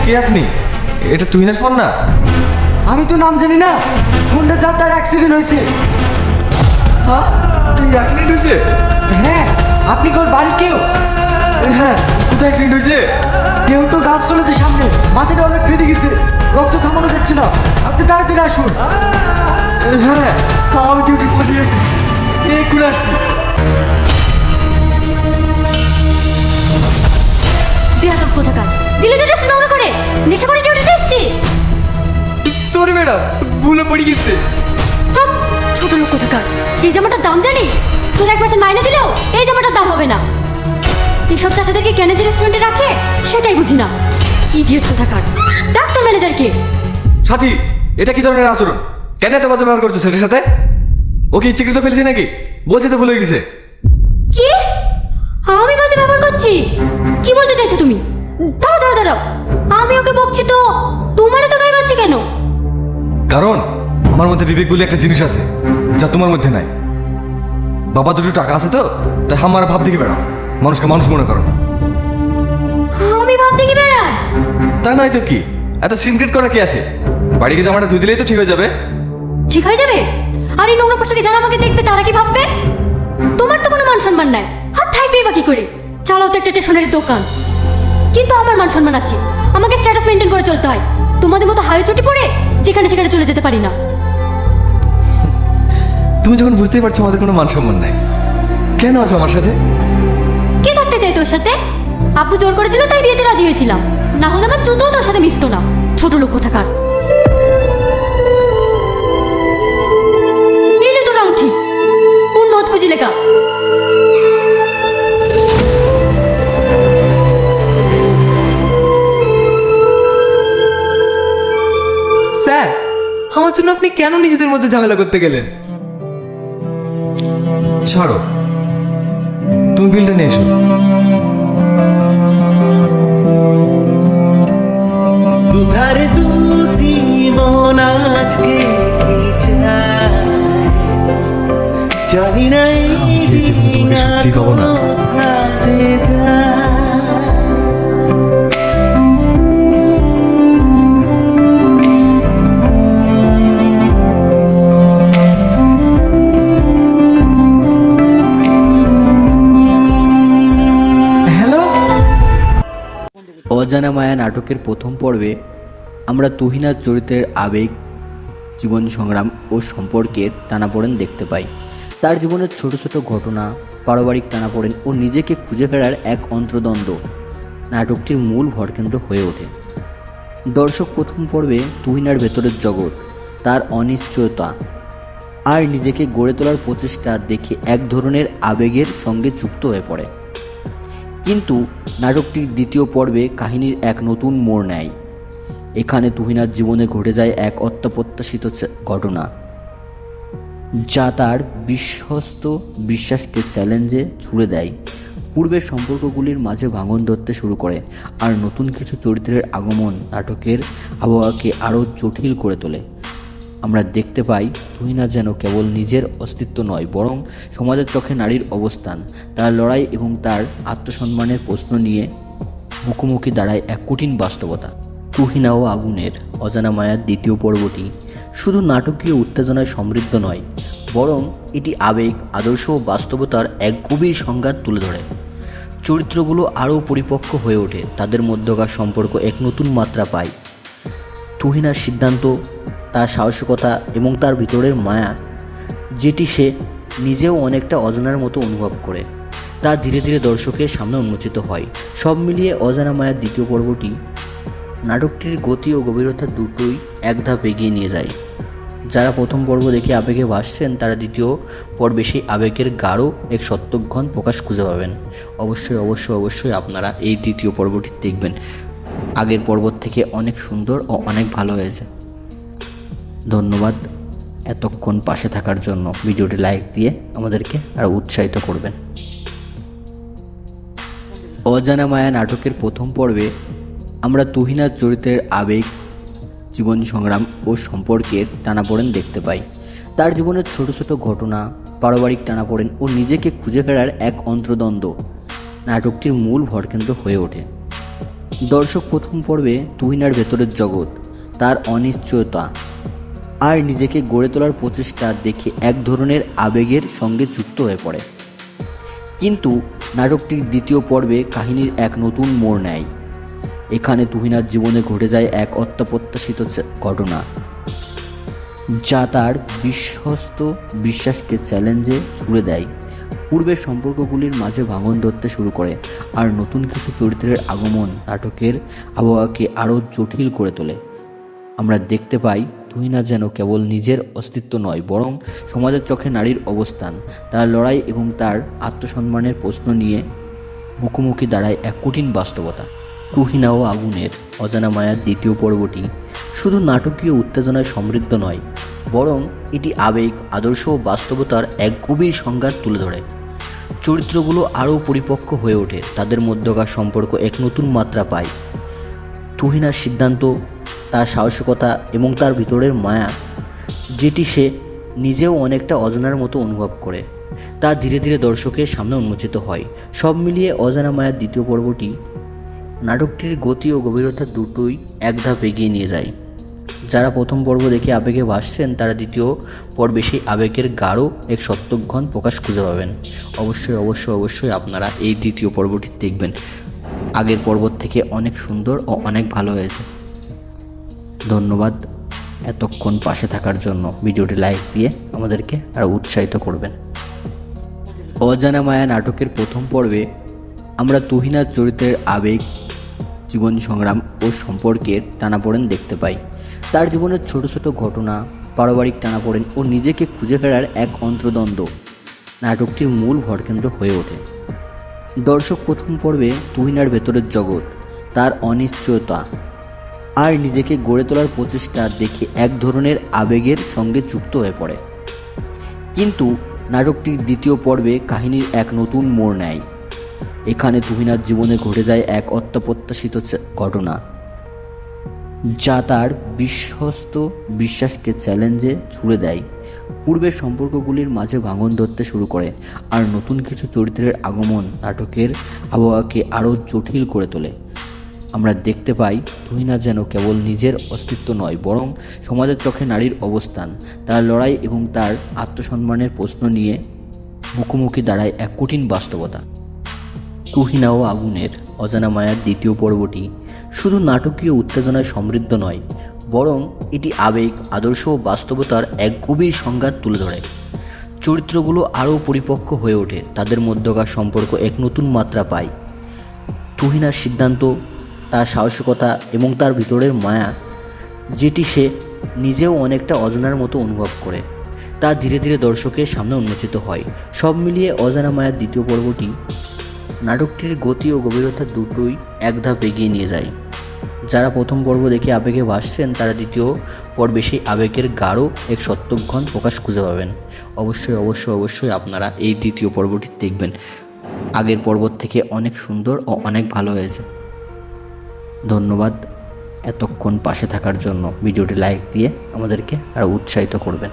কে আপনি? এটা তুহিনের ফোন না? আমি তো নাম জানি না, ফোনটা যার তার অ্যাক্সিডেন্ট হয়েছে। হ্যাঁ, তুই অ্যাক্সিডেন্ট হয়েছে? হ্যাঁ, আপনি কি ওর বাড়ির কেউ? হ্যাঁ, কোথায় অ্যাক্সিডেন্ট হয়েছে? কেউ তো গাছ কলেজের সামনে, মাথাটা অনেক ফেটে গেছে, রক্ত থামানো যাচ্ছে না, আপনি তাড়াতাড়ি আসুন। হ্যাঁ, আমি ডিউটির পাশে আছি, এক্ষুনি আসছি। বেয়াদব কোথাকার, দিলে তো ড্রেস নোংরা করে নেশা করে ডিউটিতে এসেছি। সরি ম্যাডাম, ভুলে পড়ে গেছে। চুপ, ছোট লোক কোথাকার। এই জামাটার দাম জানি? তোর এক মাসের মাইনে দিলেও এই জামাটার দাম হবে না। এইসব চাষাদেরকে কেন যে রেস্টুরেন্টে রাখে সেটাই বুঝি না। ইডিয়েট কোথাকার। ডাক তোর ম্যানেজারকে। সাথী, এটা কি ধরনের আচরণ? কেন এত বাজে ব্যবহার করছো ছেলের সাথে? ওকে ইচ্ছাকৃত ফেলছে নাকি? বলছে তো ভুলে গেছে। কি? আমি বাজে ব্যবহার করছি? কি বলতে চাইছো তুমি? দাঁড়াও দাঁড়াও দাঁড়াও, আমি ওকে বকছি তো তোমারও তো গায়ে বাজছে কেন? কারণ আমার মধ্যে বিবেক বলে একটা জিনিস আছে যা তোমার মধ্যে নাই। বাবা দুটো টাকা আছে তো, তাই আমার ভাব দেখে বেড়াও, মানুষকে মানুষ মনে করো না। আমি ভাবতে কি বেড়াই? তা নয় তো কি, এত সিনক্রেট করা কি আছে? বাড়িকে জামাটা ধুই দিলেই তো ঠিক হয়ে যাবে। ঠিক হয়ে যাবে? আর এই নোংরা পোশাকে যারা আমাকে দেখবে তারা কি ভাববে? তোমার তো কোনো মান সম্মান নাই, আর থাকবেই বা কি করে? চালাও তো একটা স্টেশনারি দোকান, কিন্তু আমার মান সম্মান আছে, আমাকে স্ট্যাটাস মেনটেন করে চলতে হয়। তোমাদের মতো হাই চটি পড়ে যেখানে সেখানে চলে যেতে পারি না। তুমি যখন বুঝতেই পারছো আমাদের কোনো মান সম্মান নাই, কেন আছো আমার সাথে? কে থাকতে চাই তোর সাথে? আব্বু জোর করেছিল তাই বিয়েতে রাজি হয়েছিলাম, না হলে আমার জুতোও তোর সাথে মিশতো না। ছোট লোক কোথাকার। এলে তোর আংটি পূর্ণ খুঁজি লেখা। স্যার, আমার জন্য আপনি কেন নিজেদের মধ্যে ঝামেলা করতে গেলেন? ছাড়ো, তুমি বিলটা নিয়ে এসো। দুধারে দুটি মন আজকে কি চায়, জানি না এই এই জীবনে তোমাকে সত্যি পাবো না। যে যায়। হ্যালো, অজানা মায়া নাটকের প্রথম পর্বে আমরা তুহিনার চরিত্রের আবেগ, জীবন সংগ্রাম ও সম্পর্কের টানাপোড়েন দেখতে পাই। তার জীবনের ছোট ছোট ঘটনা, পারিবারিক টানাপোড়েন ও নিজেকে খুঁজে ফেরার এক অন্তর্দ্বন্দ্ব নাটকটির মূল ভরকেন্দ্র হয়ে ওঠে। দর্শক প্রথম পর্বে তুহিনার ভেতরের জগৎ, তার অনিশ্চয়তা আর নিজেকে গড়ে তোলার প্রচেষ্টা দেখে এক ধরনের আবেগের সঙ্গে যুক্ত হয়ে পড়ে। কিন্তু নাটকটির দ্বিতীয় পর্বে কাহিনীর এক নতুন মোড় নেয়। এখানে তুহিনার জীবনে ঘটে যায় এক অপ্রত্যাশিত ঘটনা, যা তার বিশ্বস্ত বিশ্বাসকে চ্যালেঞ্জে ছুড়ে দেয়। পূর্বের সম্পর্কগুলির মাঝে ভাঙন ধরতে শুরু করে, আর নতুন কিছু চরিত্রের আগমন নাটকের আবহাওয়াকে আরও জটিল করে তোলে। আমরা দেখতে পাই তুহিনা যেন কেবল নিজের অস্তিত্ব নয়, বরং সমাজের চোখে নারীর অবস্থান, তার লড়াই এবং তার আত্মসম্মানের প্রশ্ন নিয়ে মুখোমুখি দাঁড়ায় এক কঠিন বাস্তবতা। তুহিনা ও আগুনের অজানা মায়ার দ্বিতীয় পর্বটি শুধু নাটকীয় উত্তেজনায় সমৃদ্ধ নয়, বরং এটি আবেগ, আদর্শ ও বাস্তবতার এক গভীর সংঘাত তুলে ধরে। চরিত্রগুলো আরও পরিপক্ক হয়ে ওঠে, তাদের মধ্যকার সম্পর্ক এক নতুন মাত্রা পায়। তুহিনার সিদ্ধান্ত, তার সাহসিকতা এবং তার ভিতরের মায়া, যেটি সে নিজেও অনেকটা অজানার মতো অনুভব করে, তা ধীরে ধীরে দর্শকের সামনে উন্মোচিত হয়। সব মিলিয়ে অজানা মায়ার দ্বিতীয় পর্বটি নাটকটির গতি ও গভীরতা দুটোই এক ধাপ এগিয়ে নিয়ে যায়। যারা প্রথম পর্ব দেখে আবেগে ভাসছেন, তারা দ্বিতীয় পর্বে সেই আবেগের গাঢ় এক সত্যঘন প্রকাশ খুঁজে পাবেন। অবশ্যই অবশ্যই অবশ্যই আপনারা এই দ্বিতীয় পর্বটি দেখবেন। আগের পর্ব থেকে অনেক সুন্দর ও অনেক ভালো হয়েছে। ধন্যবাদ এতক্ষণ পাশে থাকার জন্য। ভিডিওটি লাইক দিয়ে আমাদেরকে আরও উৎসাহিত করবেন। অজানা মায়া নাটকের প্রথম পর্বে আমরা তুহিনার চরিত্রের আবেগ, জীবন সংগ্রাম ও সম্পর্কের টানাপোড়েন দেখতে পাই। তার জীবনের ছোট ছোট ঘটনা, পারিবারিক টানাপোড়েন ও নিজেকে খুঁজে ফেরার এক অন্তর্দ্বন্দ্ব নাটকটির মূল ভরকেন্দ্র হয়ে ওঠে। দর্শক প্রথম পর্বে তুহিনার ভেতরের জগৎ, তার অনিশ্চয়তা আর নিজেকে গড়ে তোলার প্রচেষ্টা দেখে এক ধরনের আবেগের সঙ্গে যুক্ত হয়ে পড়ে। কিন্তু নাটকটির দ্বিতীয় পর্বে কাহিনীর এক নতুন মোড় নেয়। এখানে তুহিনার জীবনে ঘটে যায় এক অপ্রত্যাশিত ঘটনা, যা তার বিশ্বস্ত বিশ্বাসকে চ্যালেঞ্জে ছুড়ে দেয়। পূর্বের সম্পর্কগুলির মাঝে ভাঙন ধরতে শুরু করে, আর নতুন কিছু চরিত্রের আগমন নাটকের আবহাওয়াকে আরও জটিল করে তোলে। আমরা দেখতে পাই তুহিনা যেন কেবল নিজের অস্তিত্ব নয়, বরং সমাজের চোখে নারীর অবস্থান, তার লড়াই এবং তার আত্মসম্মানের প্রশ্ন নিয়ে মুখোমুখি দাঁড়ায় এক কঠিন বাস্তবতা। তুহিনা ও আগুনের অজানা মায়ার দ্বিতীয় পর্বটি শুধু নাটকীয় উত্তেজনায় সমৃদ্ধ নয়, বরং এটি আবেগ, আদর্শ ও বাস্তবতার এক গভীর সংঘাত তুলে ধরে। চরিত্রগুলো আরও পরিপক্ক হয়ে ওঠে, তাদের মধ্যকার সম্পর্ক এক নতুন মাত্রা পায়। তুহিনার সিদ্ধান্ত, তার সাহসিকতা এবং তার ভিতরের মায়া, যেটি সে নিজেও অনেকটা অজানার মতো অনুভব করে, তা ধীরে ধীরে দর্শকের সামনে উন্মোচিত হয়। সব মিলিয়ে অজানা মায়ার দ্বিতীয় পর্বটি নাটকটির গতি ও গভীরতা দুটোই এক ধাপ এগিয়ে নিয়ে যায়। যারা প্রথম পর্ব দেখে আবেগে ভাসছেন, তারা দ্বিতীয় পর্বে সেই আবেগের গাঢ় এক সত্যঘন প্রকাশ খুঁজে পাবেন। অবশ্যই অবশ্যই অবশ্যই আপনারা এই দ্বিতীয় পর্বটি দেখবেন। আগের পর্ব থেকে অনেক সুন্দর ও অনেক ভালো হয়েছে। ধন্যবাদ এতক্ষণ পাশে থাকার জন্য। ভিডিওটি লাইক দিয়ে আমাদেরকে আরও উৎসাহিত করবেন। অজানা মায়া নাটকের প্রথম পর্বে আমরা তুহিনার চরিত্রের আবেগ, জীবন সংগ্রাম ও সম্পর্কের টানাপোড়েন দেখতে পাই। তার জীবনের ছোট ছোট ঘটনা, পারিবারিক টানাপোড়েন ও নিজেকে খুঁজে ফেরার এক অন্তর্দ্বন্দ্ব নাটকটির মূল ভরকেন্দ্র হয়ে ওঠে। দর্শক প্রথম পর্বে তুহিনার ভেতরের জগৎ, তার অনিশ্চয়তা আর নিজেকে গড়ে তোলার প্রচেষ্টা দেখে এক ধরনের আবেগের সঙ্গে যুক্ত হয়ে পড়ে। কিন্তু নাটকটির দ্বিতীয় পর্বে কাহিনীর এক নতুন মোড় নেয়। এখানে তুহিনার জীবনে ঘটে যায় এক অপ্রত্যাশিত ঘটনা, যা তার বিশ্বস্ত বিশ্বাসকে চ্যালেঞ্জে ছুড়ে দেয়। পূর্বের সম্পর্কগুলির মাঝে ভাঙন ধরতে শুরু করে, আর নতুন কিছু চরিত্রের আগমন নাটকের আবহাওয়াকে আরও জটিল করে তোলে। আমরা দেখতে পাই তুহিনা যেন কেবল নিজের অস্তিত্ব নয়, বরং সমাজের চোখে নারীর অবস্থান, তার লড়াই এবং তার আত্মসম্মানের প্রশ্ন নিয়ে মুখোমুখি দাঁড়ায় এক কঠিন বাস্তবতা। তুহিনা ও আগুনের অজানা মায়ার দ্বিতীয় পর্বটি শুধু নাটকীয় উত্তেজনায় সমৃদ্ধ নয়, বরং এটি আবেগ, আদর্শ ও বাস্তবতার এক গভীর সংঘাত তুলে ধরে। চরিত্রগুলো আরও পরিপক্ক হয়ে ওঠে, তাদের মধ্যকার সম্পর্ক এক নতুন মাত্রা পায়। তুহিনার সিদ্ধান্ত, তার সাহসিকতা এবং তার ভিতরের মায়া, যেটি সে নিজেও অনেকটা অজানার মতো অনুভব করে, তা ধীরে ধীরে দর্শকের সামনে উন্মোচিত হয়। সব মিলিয়ে অজানা মায়ার দ্বিতীয় পর্বটি নাটকটির গতি ও গভীরতা দুটোই এক ধাপ এগিয়ে নিয়ে যায়। যারা প্রথম পর্ব দেখে আবেগে ভাসছেন, তারা দ্বিতীয় পর্বে সেই আবেগের গাঢ় এক সত্যঘন প্রকাশ খুঁজে পাবেন। অবশ্যই অবশ্যই অবশ্যই আপনারা এই দ্বিতীয় পর্বটি দেখবেন। আগের পর্ব থেকে অনেক সুন্দর ও অনেক ভালো হয়েছে। ধন্যবাদ এতক্ষণ পাশে থাকার জন্য। ভিডিওটি লাইক দিয়ে আমাদেরকে আরও উৎসাহিত করবেন।